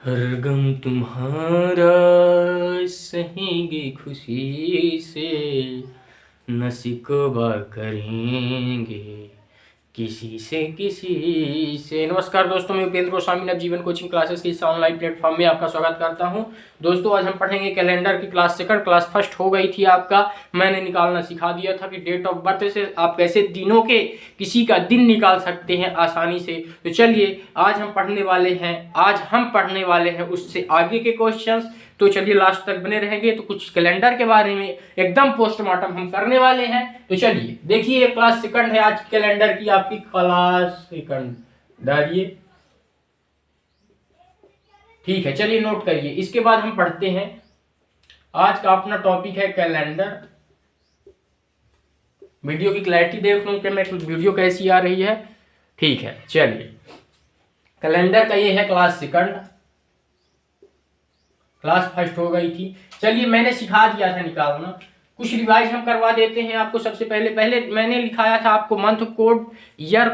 हर गम तुम्हारा सहेंगे खुशी से, न शिकवा करेंगे किसी से। नमस्कार दोस्तों, मैं उपेंद्र गोस्वामी नवजीवन कोचिंग क्लासेस के इस ऑनलाइन प्लेटफॉर्म में आपका स्वागत करता हूं। दोस्तों आज हम पढ़ेंगे कैलेंडर की क्लास सेकंड। क्लास फर्स्ट हो गई थी आपका, मैंने निकालना सिखा दिया था कि डेट ऑफ बर्थ से आप कैसे दिनों के किसी का दिन निकाल सकते हैं आसानी से। तो चलिए आज हम पढ़ने वाले हैं उससे आगे के क्वेश्चंस। तो चलिए लास्ट तक बने रहेंगे। तो कुछ कैलेंडर के बारे में एकदम पोस्टमार्टम हम करने वाले हैं। तो चलिए देखिए, क्लास सेकंड है आज कैलेंडर की, आपकी क्लास सेकंड डालिए। ठीक है, चलिए नोट करिए। इसके बाद हम पढ़ते हैं, आज का अपना टॉपिक है कैलेंडर। वीडियो की क्लैरिटी देख लूं कि मैं वीडियो कैसी आ रही है। ठीक है, चलिए कैलेंडर का ये है क्लास सेकंड। क्लास फर्स्ट हो गई थी। चलिए मैंने सिखा दिया था निकालना, कुछ रिवाइज हम करवा देते हैं आपको। सबसे पहले मैंने लिखाया था आपको मंथ कोड, ईयर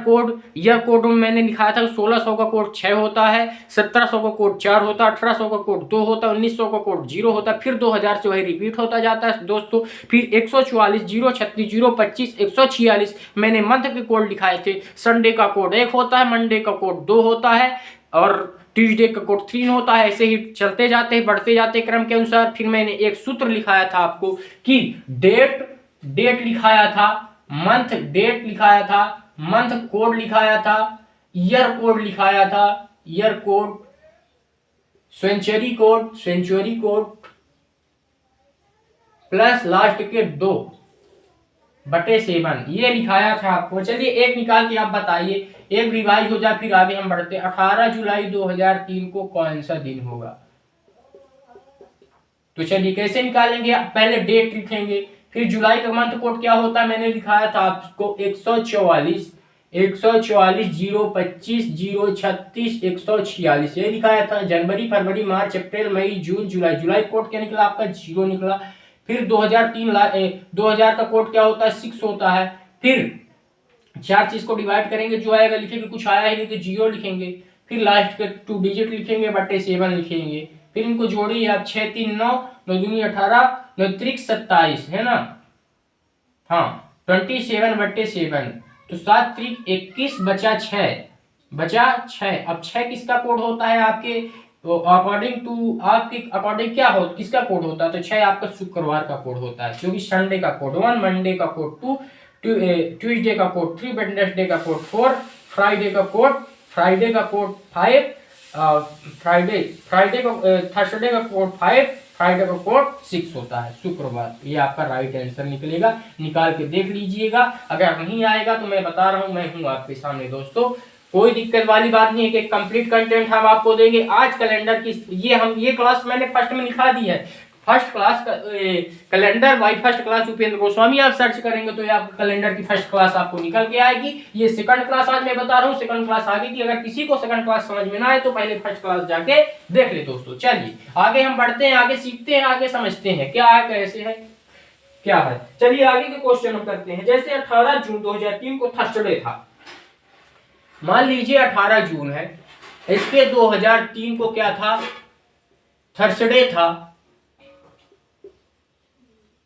कोड में मैंने लिखाया था 1600 का कोड 6 होता है, 1700 का कोड 4 होता है, 1800 का कोड 2 होता है, 1900 का कोड 0 होता है, फिर 2000 से वही रिपीट होता जाता है दोस्तों। फिर 144, 036, 025, 146 मैंने मंथ के कोड लिखाए थे। संडे का कोड 1 होता है, मंडे का कोड 2 होता है और ट्यूसडे का कोड 3 होता है। ऐसे ही चलते जाते हैं, बढ़ते जाते क्रम के अनुसार। फिर मैंने एक सूत्र लिखाया था आपको कि डेट लिखाया था, मंथ डेट लिखाया था, मंथ कोड लिखाया था, ईयर कोड लिखाया था, year code, century code plus last के 2/7 ये लिखाया था आपको। चलिए एक निकाल के आप बताइए, एक रिवाइज हो जाए फिर आगे हम बढ़ते हैं। 18 जुलाई 2003 को कौन सा दिन होगा? तो चलिए कैसे निकालेंगे, पहले डेट लिखेंगे, फिर जुलाई का मंथ कोड क्या होता है मैंने लिखाया था आपको 144, 025, 036, 146 ये लिखाया था। जनवरी, फरवरी, मार्च, अप्रैल, मई, जून, जुलाई कोड क्या निकला आपका? 0 निकला। फिर 2000 का कोड क्या होता है? 6 होता है। फिर 4 चीज को डिवाइड करेंगे, जो आएगा लिखेंगे, कुछ आया ही नहीं तो 0 लिखेंगे। फिर लास्ट के 2 डिजिट लिखेंगे, बटे 7 लिखेंगे। फिर इनको जोड़िए आप, 6 3 9, 9 दूनी 18, 9 त्रिक 27 है ना। हाँ 27/7, तो 7 त्रिक 21 बचा 6। अब 6 किसका कोड होता है आपके? तो अकॉर्डिंग क्या हो, किसका कोड होता है? तो 6 आपका शुक्रवार का कोड होता है, क्योंकि संडे का कोड 1, मंडे का कोड 2, ट्यूसडे का कोड 3, वेडनेसडे का कोड 4, फ्राइडे का कोड 5, थर्सडे का कोड 5, फ्राइडे का कोड 6 होता है, शुक्रवार। ये आपका राइट आंसर निकलेगा, निकाल के देख लीजिएगा। अगर नहीं आएगा तो मैं बता रहा हूं, मैं हूं आपके सामने दोस्तों, कोई दिक्कत वाली बात नहीं है कि कंप्लीट कंटेंट हम आपको देंगे। आज कैलेंडर की ये क्लास मैंने फर्स्ट में लिखा दी है। फर्स्ट क्लास का calendar by first class Upendra Goswami आप सर्च करेंगे तो ये आपको कैलेंडर की फर्स्ट क्लास आपको निकल के आएगी। ये सेकंड क्लास आज मैं बता रहा हूँ, सेकंड क्लास आगे की। अगर किसी को सेकंड क्लास समझ में ना आए तो पहले फर्स्ट क्लास जाके देख ले दोस्तों। चलिए आगे हम बढ़ते हैं, आगे सीखते हैं, आगे समझते हैं क्या है, कैसे है, क्या है। चलिए आगे के क्वेश्चन हम करते हैं। जैसे 18 जून 2003 को थर्सडे था, मान लीजिए 18 जून है, इसके 2003 को क्या था? थर्सडे था,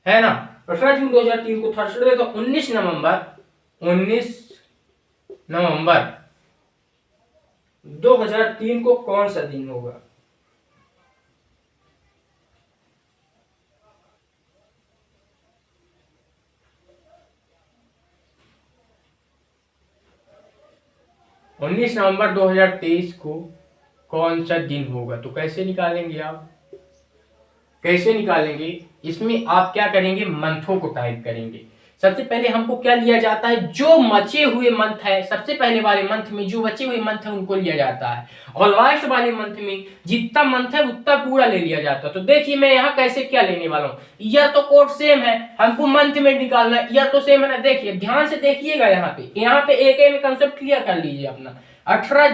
है ना। 18 जून 2003 को थर्सडे, तो 19 नवंबर 2003 को कौन सा दिन होगा? नवंबर 2023 को कौन सा दिन होगा? तो कैसे निकालेंगे आप, कैसे निकालेंगे? इसमें आप क्या करेंगे, मंथों को टाइप करेंगे। सबसे पहले हमको क्या लिया जाता है? जो बचे हुए मंथ है, सबसे पहले वाले मंथ में जो बचे हुए मंथ है उनको लिया जाता है, और लास्ट वाले मंथ में जितना मंथ है उतना पूरा ले लिया जाता है। तो देखिए मैं यहाँ कैसे क्या लेने वाला हूँ। ईयर तो कोड सेम है, हमको मंथ में निकालना है, ईयर तो सेम है ना। देखिए ध्यान से देखिएगा, यहाँ पे एक में कंसेप्ट क्लियर कर लीजिए अपना। 18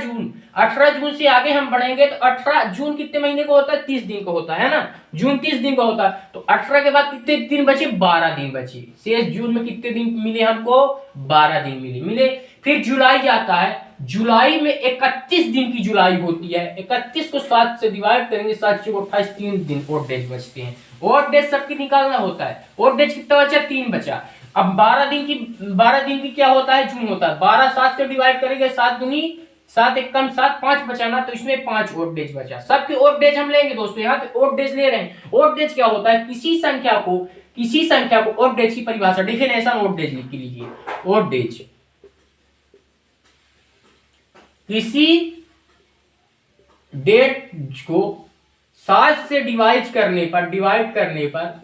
जून से आगे हम बढ़ेंगे तो 18 जून कितने महीने को होता है? 30 दिन को होता है ना। जून 30 दिन का होता है, तो 18 के बाद कितने दिन बचे? 12 दिन बचे। शेष जून में कितने दिन मिले हमको? 12 दिन मिले। फिर जुलाई आता है, जुलाई में 31 दिन की जुलाई होती है, 31 को 7 से डिवाइड करेंगे, 7 से 28, 3 दिन और डेज बचते हैं। और डेज सबकी निकालना होता है। और डेज कितना बचा? 3 बचा। अब 12 दिन की क्या होता है? जून होता है। 12 7 से डिवाइड करेंगे, 7 दूनी 7 एक कम 7, 5 बचा ना, तो इसमें 5 और डेज बचा। सबके और डेज हम लेंगे दोस्तों, यहाँ पे और डेज ले रहे हैं। और डेज क्या होता है? किसी संख्या को और डेज की परिभाषा, डेफिनेशन और डेज लिख लीजिए। और डेज किसी डेट को 7 से डिवाइड करने पर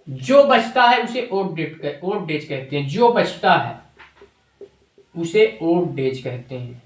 जो बचता है उसे ओड डेज कहते हैं। जो बचता है उसे ओड डेज कहते हैं।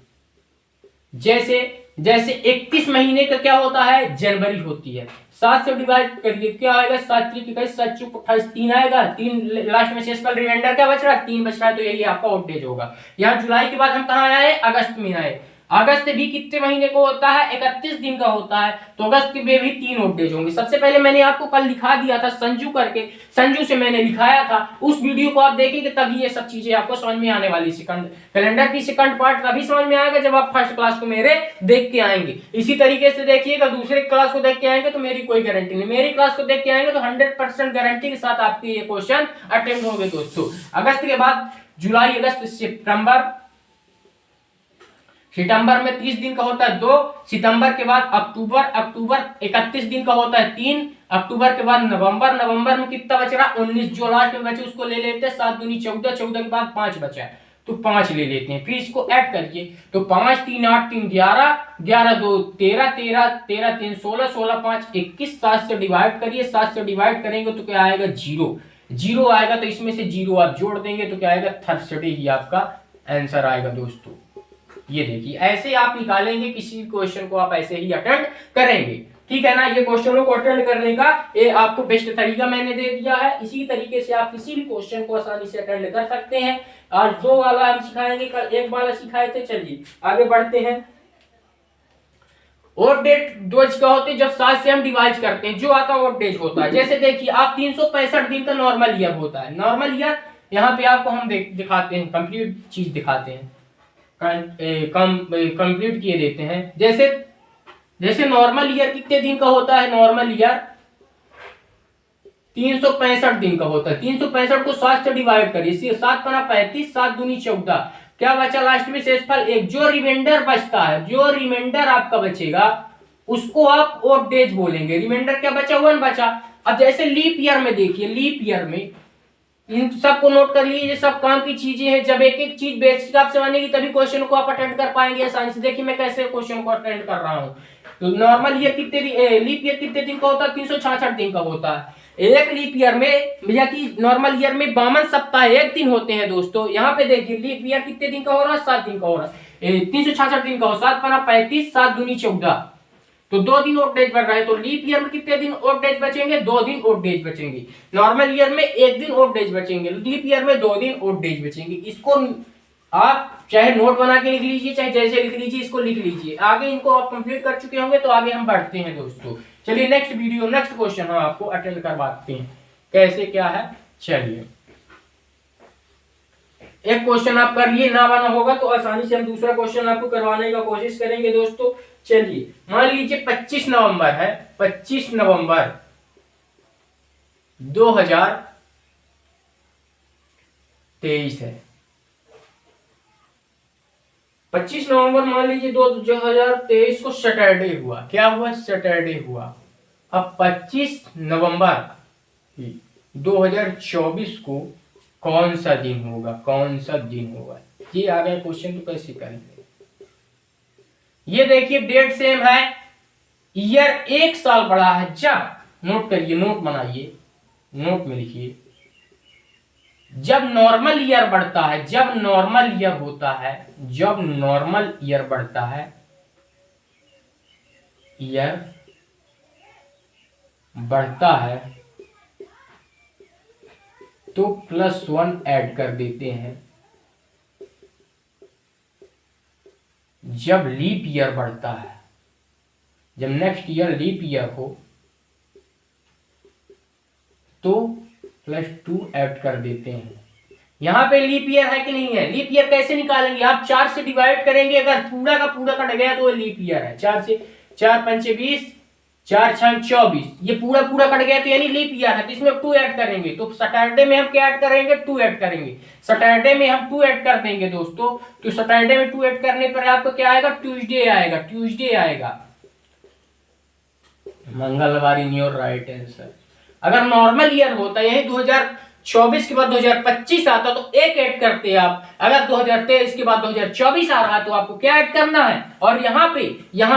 जैसे 31 महीने का क्या होता है? जनवरी होती है। 7 से डिवाइड करिए, क्या आएगा? 7 3 21, 7 चौक 28, 3 आएगा। 3 लास्ट में शेषफल, रिमाइंडर क्या बच रहा है? 3 बच रहा है, तो यही आपका ओड डेज होगा। यहाँ जुलाई के बाद हम कहाँ आए? अगस्त में आए। अगस्त भी कितने महीने को होता है? 31 दिन का होता है, तो अगस्त में भी 3 ओड डेज होंगे। सबसे पहले मैंने आपको कल लिखा दिया था संजू करके, संजू से मैंने लिखाया था। उस वीडियो को आप देखेंगे तभी ये सब चीजें आपको समझ में आने वाली। सेकंड कैलेंडर की सेकंड पार्ट तभी समझ में आएगा जब आप फर्स्ट क्लास को मेरे देख के आएंगे। इसी तरीके से देखिएगा, दूसरे क्लास को देख के आएंगे तो मेरी कोई गारंटी नहीं, मेरी क्लास को देख के आएंगे तो 100% गारंटी के साथ आपके ये क्वेश्चन अटेम्प्ट होंगे दोस्तों। अगस्त के बाद जुलाई, अगस्त, सितंबर में 30 दिन का होता है 2। सितंबर के बाद अक्टूबर 31 दिन का होता है 3। अक्टूबर के बाद नवंबर में कितना बच रहा? 19। जो लास्ट में बचे उसको ले लेते हैं, 7 दूनी 14, 14 के बाद 5 बचा है तो 5 ले लेते हैं। फिर इसको ऐड करिए तो 5 3 8 3 11, 11 2 13, 13 13 3 16, 16 5 21। 7 से डिवाइड करिए, 7 से डिवाइड करेंगे तो क्या आएगा? 0 आएगा। तो इसमें से 0 आप जोड़ देंगे तो क्या आएगा? 30 ही आपका आंसर आएगा दोस्तों। ये देखिए, ऐसे आप निकालेंगे, किसी क्वेश्चन को आप ऐसे ही अटेंड करेंगे, ठीक है ना। ये क्वेश्चनों को अटेंड करने का ये आपको बेस्ट तरीका मैंने दे दिया है। इसी तरीके से आप किसी भी क्वेश्चन को आसानी से अटेंड कर सकते हैं। आज 2 वाला हम सिखाएंगे, कल 1 वाला सिखाए थे। चलिए आगे बढ़ते हैं। और डेट डेज क्या होते हैं? जब 7 से हम डिवाइड करते हैं जो आता है और डेज होता है। जैसे देखिए, आप 365 दिन का नॉर्मल ईयर होता है। नॉर्मल ईयर यहाँ पे आपको हम दिखाते हैं, कंप्लीट चीज दिखाते हैं, कंप्लीट किए देते हैं। जैसे नॉर्मल ईयर कितने दिन का होता है? नॉर्मल ईयर 365 दिन का होता है। 365 को 7 से डिवाइड करिए, 7 पना 35, 7 दूनी 14, क्या बचा लास्ट में? शेषफल 1। जो रिमाइंडर बचता है, जो रिमाइंडर आपका बचेगा उसको आप ओड डेज बोलेंगे। रिमाइंडर क्या बचा? 1 बचा। अब जैसे लीप ईयर में देखिए, लीप ईयर में इन सबको नोट कर लीजिए, सब काम की चीजें हैं। जब एक एक चीज बेसिक आपसे बनेगी तभी क्वेश्चन को आप अटेंड कर पाएंगे आसानी से। देखिए मैं कैसे क्वेश्चन को अटेंड कर रहा हूँ। तो नॉर्मल ईयर कितने दिन, लीप ईयर कितने दिन का होता है? 366 दिन का होता है। एक लीप ईयर में, भैया की नॉर्मल ईयर में 52 सप्ताह 1 दिन होते हैं दोस्तों। यहाँ पे देखिए लीप ईयर कितने दिन का हो रहा है? 7 दिन का हो रहा है। 366 दिन का हो, 7 पना 35, 7 दूनी 14, तो 2 दिन और डेज बढ़ रहा है। तो लीप ईयर में कितने दिन और डेज बचेंगे? 2 दिन और डेज बचेंगे। नॉर्मल ईयर में 1 दिन और डेज बचेंगे। लीप ईयर में 2 दिन और डेज बचेंगे। इसको आप चाहे नोट बना के लिख लीजिए, चाहे जैसे लिख लीजिए, इसको लिख लीजिए। आगे इनको आप कंप्लीट कर चुके होंगे तो आगे हम बढ़ते हैं दोस्तों। चलिए नेक्स्ट क्वेश्चन हम आपको अटेंड करवाते हैं, कैसे क्या है। चलिए एक क्वेश्चन आप करिए, ना बना होगा तो आसानी से हम दूसरा क्वेश्चन आपको करवाने का कोशिश करेंगे दोस्तों। चलिए मान लीजिए 25 नवंबर है, 25 नवंबर 2023 है। 25 नवंबर मान लीजिए 2023 को सैटरडे हुआ। क्या हुआ? सैटरडे हुआ। अब 25 नवंबर 2024 को कौन सा दिन होगा? कौन सा दिन होगा? ये आ गया क्वेश्चन, तो कैसे करेंगे? ये देखिए डेट सेम है, ईयर 1 साल बड़ा है। जब, नोट करिए, नोट बनाइए, नोट में लिखिए, जब नॉर्मल ईयर बढ़ता है, जब नॉर्मल ईयर होता है, जब नॉर्मल ईयर बढ़ता है, ईयर बढ़ता है तो +1 ऐड कर देते हैं। जब लीप ईयर बढ़ता है, जब नेक्स्ट ईयर लीप ईयर हो तो +2 ऐड कर देते हैं। यहाँ पे लीप ईयर है कि नहीं है? लीप ईयर कैसे निकालेंगे? आप 4 से डिवाइड करेंगे, अगर पूरा का पूरा कट गया तो लीप ईयर है। 4 से 4 पंचे 20, 4 छंग 24, ये पूरा पूरा कट गया तो यानी लीप ईयर है। तो इसमें 2 ऐड करेंगे, तो सैटरडे में हम क्या ऐड करेंगे? 2 ऐड करेंगे। सैटरडे में हम 2 ऐड कर देंगे दोस्तों, तो सैटरडे में 2 ऐड करने पर आपको क्या आएगा? ट्यूसडे आएगा, ट्यूसडे आएगा। मंगलवार इन योर राइट आंसर। अगर नॉर्मल ईयर होता, यही 2024 के बाद 2025 आता तो एक ऐड करते आप। अगर 2023 के बाद 2024 आ रहा तो आपको क्या ऐड करना है? और यहाँ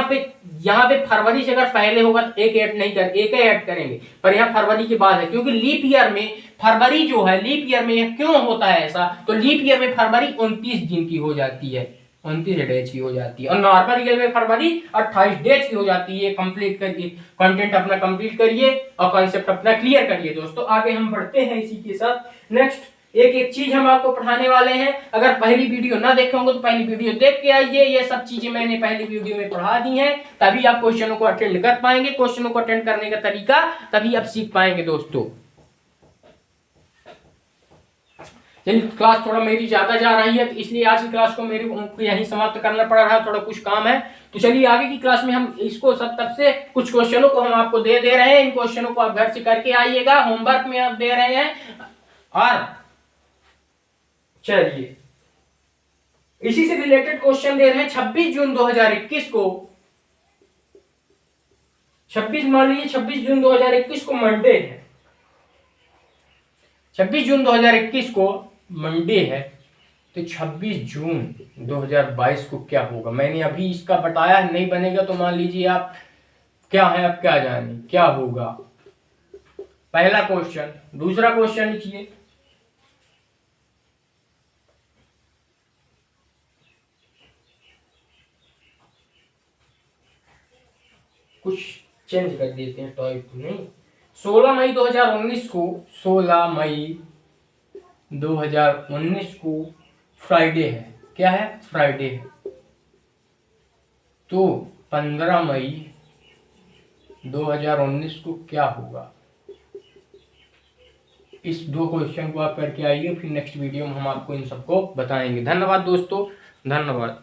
पे फरवरी से अगर पहले होगा तो एक ऐड नहीं कर, एक ही ऐड करेंगे, पर यहाँ फरवरी के बाद है, क्योंकि लीप ईयर में फरवरी जो है, लीप ईयर में क्यों होता है ऐसा? तो लीप ईयर में फरवरी 29 दिन की हो जाती है, 29 डेज की हो जाती है, और नॉर्मल ईयर में फरवरी 28 डेज की हो जाती है। कंप्लीट करिए, कंटेंट अपना कंप्लीट करिए और कॉन्सेप्ट अपना क्लियर करिए दोस्तों। आगे हम बढ़ते हैं इसी के साथ। नेक्स्ट एक एक चीज हम आपको पढ़ाने वाले हैं। अगर पहली वीडियो ना देखे होंगे तो पहली वीडियो देख के आइए। ये सब चीजें मैंने पहली वीडियो में पढ़ा दी हैं, तभी आप क्वेश्चनों को अटेंड कर पाएंगे। क्वेश्चनों को अटेंड करने का तरीका तभी आप सीख पाएंगे दोस्तों। क्लास थोड़ा मेरी ज्यादा जा रही है, तो इसलिए आज की क्लास को मेरे को यहीं समाप्त करना पड़ रहा है, थोड़ा कुछ काम है। तो चलिए आगे की क्लास में हम इसको सब तब से कुछ क्वेश्चनों को हम आपको दे रहे हैं। इन क्वेश्चनों को आप घर से करके आइएगा, होमवर्क में आप दे रहे हैं। और चलिए इसी से रिलेटेड क्वेश्चन दे रहे हैं। 26 जून 2021 को, 26 मान लीजिए 26 जून 2021 को मंडे है, 26 जून 2021 को मंडे है, तो 26 जून 2022 को क्या होगा? मैंने अभी इसका बताया है, नहीं बनेगा तो मान लीजिए आप क्या है, आप क्या जाने क्या होगा। पहला क्वेश्चन। दूसरा क्वेश्चन लिखिए, कुछ चेंज कर देते हैं, टॉपिक नहीं। 16 मई 2019 को, 16 मई 2019 को फ्राइडे है। क्या है? फ्राइडे है। तो 15 मई 2019 को क्या होगा? इस दो क्वेश्चन को आप करके आइए, फिर नेक्स्ट वीडियो में हम आपको इन सबको बताएंगे। धन्यवाद दोस्तों, धन्यवाद।